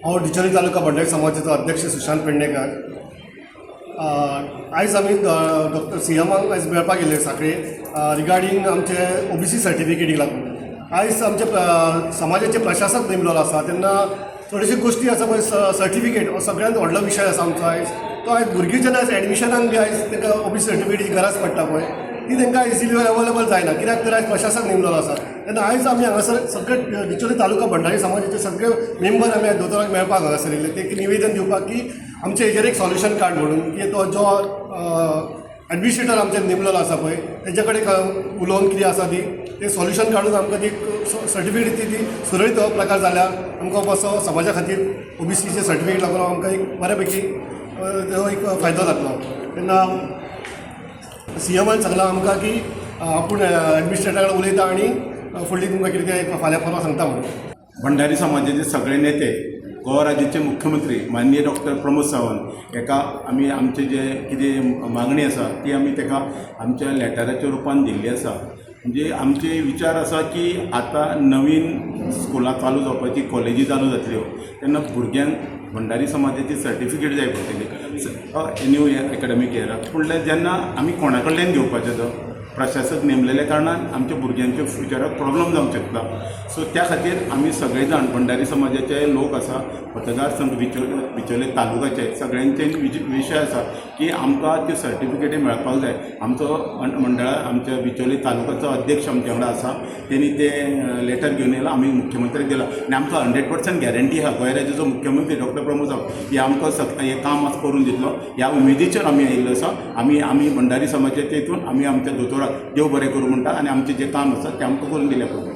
हांव डिचोली तालुका भंडारी समाजाचो अध्यक्ष सुशांत पेडणेकर. आयज आमी डॉक्टर सीएमाक आयज मेळपाक गेले सांखळे रिगार्डींग आमचे ओबीसी सर्टिफिकेटीक लागून. आयज आमचे समाजाचे प्रशासक नेमलेलो आसा तेन्ना थोड्योश्यो गोश्टी आसा पळय सर्टिफिकेट हो सगळ्यांत व्हडलो विशय आसा आमचो आयज. तो आयज भुरगीं जेन्ना आयज एडमिशनाक बी आयज तांकां ओबीसी सर्टिफिकेटीची गरज पडटा पळय ती तांकां इजिली अवेलेबल जायना, कित्याक तर आयज प्रशासक नेमलेलो आसा. तेन्ना आयज आमी हांगासर सगळे डिचोली तालुका भंडारी समाजाचे सगळे मेंबर आमी दोतोराक मेळपाक हांगासर येयले. ते एक निवेदन दिवपाक की आमचे हेजेर एक सॉल्युशन काड म्हणून, की तो जो एडमिनिस्ट्रेटर आमचे नेमलेलो आसा पळय तेजे कडेन उलोवन कितें आसा ते सॉल्युशन काडून आमकां ती सर्टिफिकेट ती सुरळीत हो प्रकार जाल्यार आमकां मातसो समाजा खातीर ओबीसीचे सर्टिफिकेट लागून आमकां एक बऱ्यापैकी तो एक फायदो जातलो. तेन्ना सीएमान सांगलां आमकां की आपूण एडमिनिस्ट्रेटरा कडेन उलयता आनी फुडली तुमकां कितें तें फाल्यां परवां सांगता म्हणून. भंडारी समाजाचे सगळे नेते, गोवा राज्याचे मुख्यमंत्री माननीय डॉक्टर प्रमोद सावंत हेका आमी आमचे जे कितें मागणी आसा ती आमी तेका आमच्या लेटराच्या रुपान दिल्ली आसा. म्हणजे आमचे विचार आसा की आतां नवीन स्कुलां चालू जावपाची, कॉलेजी चालू जातल्यो तेन्ना भुरग्यांक भंडारी समाजाची सर्टिफिकेट जाय पडटली न्यू एकाडेमीक इयराक. फुडले जेन्ना आमी कोणा कडल्यान घेवपाचो तो प्रशासक नेमलेल्या कारणान आमच्या भुरग्यांच्या फ्युचराक प्रॉब्लम जावंक शकता. सो त्या खातीर आमी सगळे जाण भंडारी समाजाचे लोक आसा, मतदारसंघ बिचोले तालुकाचे सगळ्यांचे विशय आसा की आमकां त्यो सर्टिफिकेटी मेळपाक जाय. आमचो मंडळा आमच्या बिचोली तालुकाचो अध्यक्ष आमचे वांगडा आसा, तेणी ते लेटर घेवन येयला, आमी मुख्यमंत्र्याक दिला आनी आमकां 100% गॅरंटी आहा गोंय राज्याचो मुख्यमंत्री डॉक्टर प्रमोद सावंत हे आमकां हें काम करून दितलो. ह्या उमेदीचेर आमी आयिल्लो आसा. आमी भंडारी समाजाच्या हितून आमी आमच्या दोतोराक देव बरें करूं म्हणटा आनी आमचें जें काम आसा तें आमकां करून दिल्या पळय.